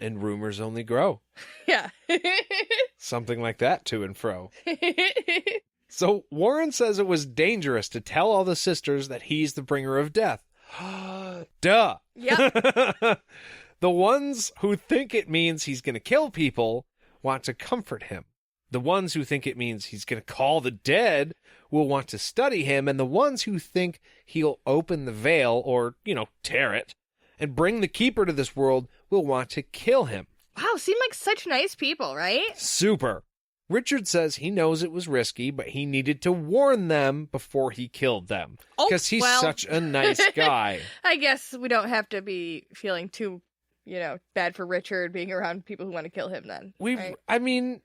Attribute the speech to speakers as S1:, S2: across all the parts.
S1: And rumors only grow.
S2: Yeah.
S1: Something like that, to and fro. So Warren says it was dangerous to tell all the sisters that he's the bringer of death. Duh.
S2: Yep.
S1: The ones who think it means he's going to kill people want to comfort him. The ones who think it means he's going to call the dead will want to study him. And the ones who think he'll open the veil or, tear it and bring the keeper to this world will want to kill him.
S2: Wow, seem like such nice people, right?
S1: Super. Richard says he knows it was risky, but he needed to warn them before he killed them. Because he's such a nice guy.
S2: I guess we don't have to be feeling too, bad for Richard being around people who want to kill him then. Right?
S1: I mean,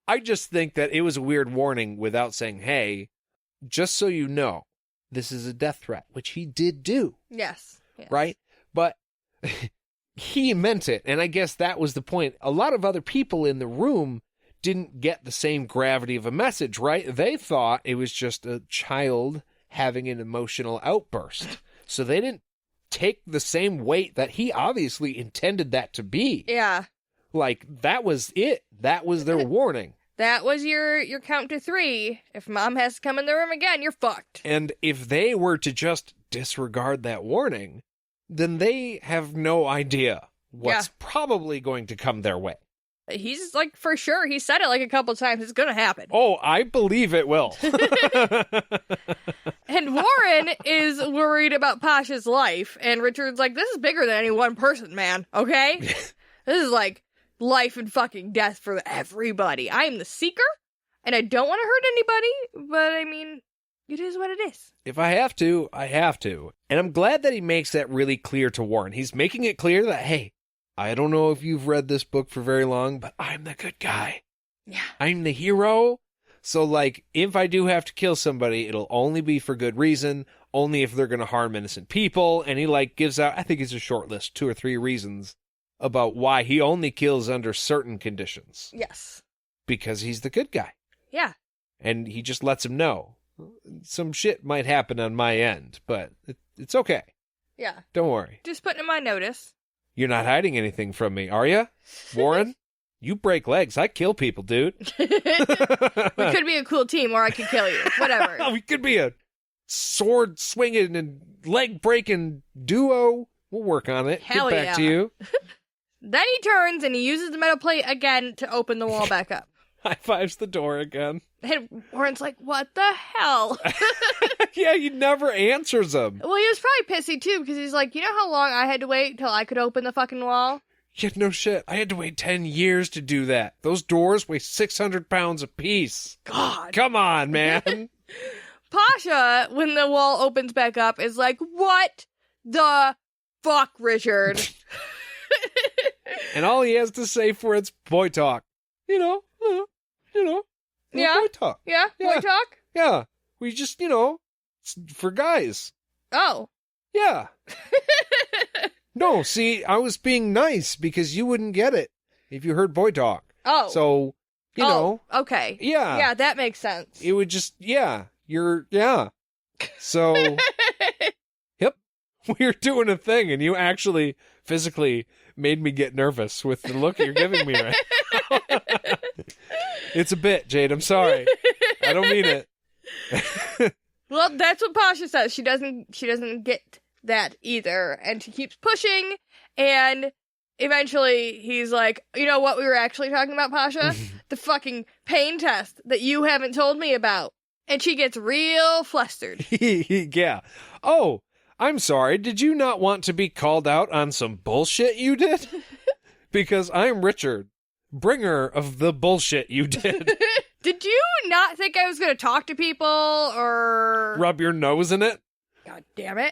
S1: I just think that it was a weird warning without saying, hey, just so you know, this is a death threat, which he did do.
S2: Yes.
S1: Right? But he meant it, and I guess that was the point. A lot of other people in the room didn't get the same gravity of a message, right? They thought it was just a child having an emotional outburst. So they didn't take the same weight that he obviously intended that to be.
S2: Yeah.
S1: Like, that was it. That was their warning.
S2: That was your count to 3. If Mom has to come in the room again, you're fucked.
S1: And if they were to just disregard that warning, then they have no idea what's probably going to come their way.
S2: He's like, for sure, he said it like a couple times, it's gonna happen.
S1: Oh, I believe it will.
S2: And Warren is worried about Pasha's life, and Richard's like, this is bigger than any one person, man, okay? This is like life and fucking death for everybody. I am the Seeker, and I don't want to hurt anybody, but I mean, it is what it is.
S1: If I have to, I have to. And I'm glad that he makes that really clear to Warren. He's making it clear that, hey, I don't know if you've read this book for very long, but I'm the good guy.
S2: Yeah.
S1: I'm the hero. So, like, if I do have to kill somebody, it'll only be for good reason, only if they're going to harm innocent people. And he, gives out, I think it's a short list, 2 or 3 reasons about why he only kills under certain conditions.
S2: Yes.
S1: Because he's the good guy.
S2: Yeah.
S1: And he just lets him know. Some shit might happen on my end, but it's okay.
S2: Yeah.
S1: Don't worry.
S2: Just putting him on notice.
S1: You're not hiding anything from me, are you? Warren, you break legs. I kill people, dude.
S2: We could be a cool team, or I could kill you. Whatever.
S1: We could be a sword-swinging and leg-breaking duo. We'll work on it.
S2: Hell
S1: Get back to you.
S2: Then he turns and he uses the metal plate again to open the wall back up.
S1: High-fives the door again.
S2: And Warren's like, what the hell?
S1: Yeah, he never answers him.
S2: Well, he was probably pissy, too, because he's like, you know how long I had to wait till I could open the fucking wall?
S1: Yeah, no shit. I had to wait 10 years to do that. Those doors weigh 600 pounds apiece.
S2: God.
S1: Come on, man.
S2: Pasha, when the wall opens back up, is like, what the fuck, Richard?
S1: And all he has to say for it's boy talk.
S2: Yeah.
S1: Boy talk.
S2: Yeah? Boy talk?
S1: Yeah. We just, it's for guys.
S2: Oh.
S1: Yeah. No, see, I was being nice because you wouldn't get it if you heard boy talk.
S2: Oh.
S1: So, you know.
S2: Okay.
S1: Yeah.
S2: Yeah, that makes sense.
S1: It would just, yeah. So, yep. We were doing a thing and you actually physically made me get nervous with the look you're giving me right now. It's a bit, Jade. I'm sorry. I don't mean it.
S2: Well, that's what Pasha says. She doesn't get that either. And she keeps pushing. And eventually he's like, you know what we were actually talking about, Pasha? The fucking pain test that you haven't told me about. And she gets real flustered.
S1: Yeah. Oh, I'm sorry. Did you not want to be called out on some bullshit you did? Because I'm Richard, bringer of the bullshit you did.
S2: Did you not think I was going to talk to people or...
S1: Rub your nose in it?
S2: God damn it.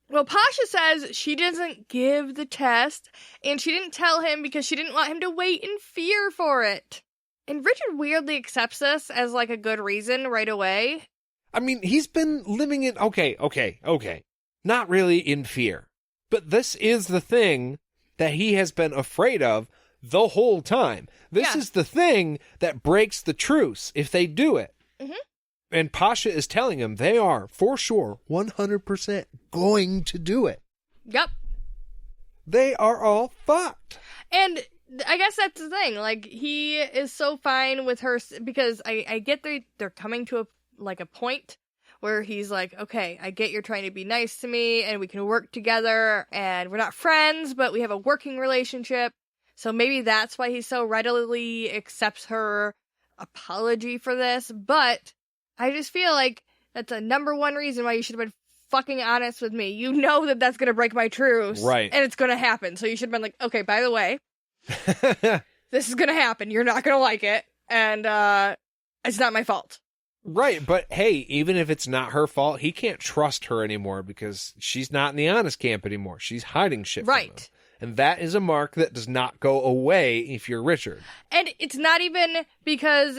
S2: Well, Pasha says she doesn't give the test, and she didn't tell him because she didn't want him to wait in fear for it. And Richard weirdly accepts this as, like, a good reason right away.
S1: I mean, he's been living in... Okay. Not really in fear. But this is the thing that he has been afraid of the whole time. This is the thing that breaks the truce if they do it. Mm-hmm. And Pasha is telling him they are, for sure, 100% going to do it.
S2: Yep.
S1: They are all fucked.
S2: And I guess that's the thing. Like, he is so fine with her because I get they're coming to a point where he's like, okay, I get you're trying to be nice to me and we can work together and we're not friends, but we have a working relationship. So maybe that's why he so readily accepts her apology for this. But I just feel like that's a number one reason why you should have been fucking honest with me. You know that that's going to break my truce.
S1: Right.
S2: And it's going to happen. So you should have been like, okay, by the way, this is going to happen. You're not going to like it. And it's not my fault.
S1: Right, but hey, even if it's not her fault, he can't trust her anymore because she's not in the honest camp anymore. She's hiding shit from him. And that is a mark that does not go away if you're Richard.
S2: And it's not even because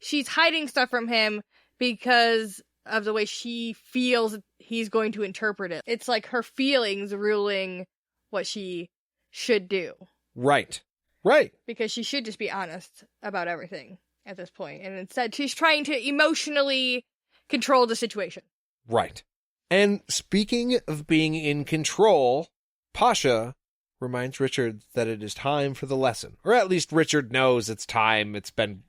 S2: she's hiding stuff from him because of the way she feels he's going to interpret it. It's like her feelings ruling what she should do.
S1: Right. Right.
S2: Because she should just be honest about everything at this point. And instead, she's trying to emotionally control the situation.
S1: Right. And speaking of being in control, Pasha reminds Richard that it is time for the lesson. Or at least Richard knows it's time. It's been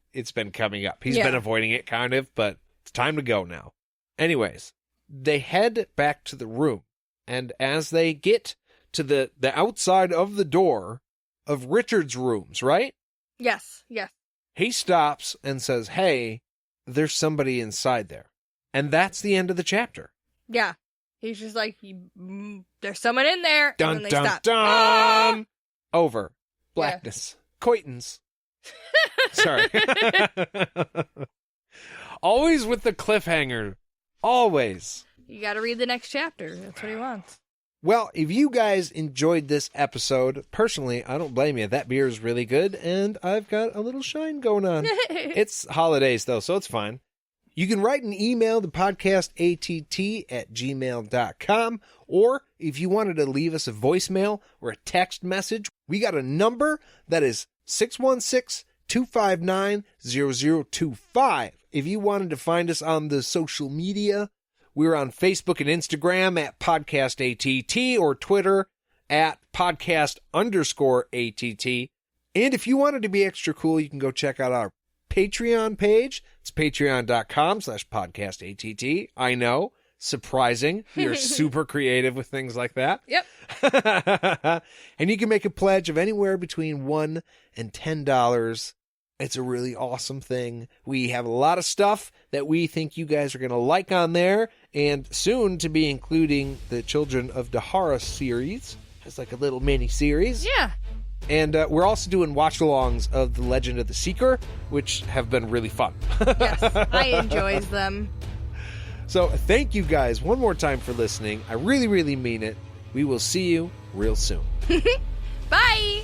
S1: coming up. He's been avoiding it kind of, but it's time to go now. Anyways, they head back to the room. And as they get to the outside of the door of Richard's rooms, right?
S2: Yes, yes.
S1: He stops and says, hey, there's somebody inside there. And that's the end of the chapter.
S2: Yeah. He's just like, there's someone in there.
S1: Dun,
S2: and then they
S1: dun,
S2: stop.
S1: dun.
S2: Ah!
S1: Over. Blackness. Yeah. Coitons. Sorry. Always with the cliffhanger. Always.
S2: You got to read the next chapter. That's what he wants.
S1: Well, if you guys enjoyed this episode, personally, I don't blame you. That beer is really good, and I've got a little shine going on. It's holidays, though, so it's fine. You can write an email to podcastatt@gmail.com, or if you wanted to leave us a voicemail or a text message, we got a number that is 616-259-0025. If you wanted to find us on the social media, we're on Facebook and Instagram at podcastatt or Twitter at podcast_ATT. And if you wanted to be extra cool, you can go check out our Patreon page. It's patreon.com/podcastatt. I know, surprising. You're super creative with things like that.
S2: Yep.
S1: And you can make a pledge of anywhere between $1 and $10. It's a really awesome thing. We have a lot of stuff that we think you guys are going to like on there, and soon to be including the Children of Dahara series. It's like a little mini-series.
S2: Yeah.
S1: And we're also doing watch-alongs of The Legend of the Seeker, which have been really fun.
S2: Yes, I enjoys them.
S1: So thank you guys one more time for listening. I really, really mean it. We will see you real soon.
S2: Bye!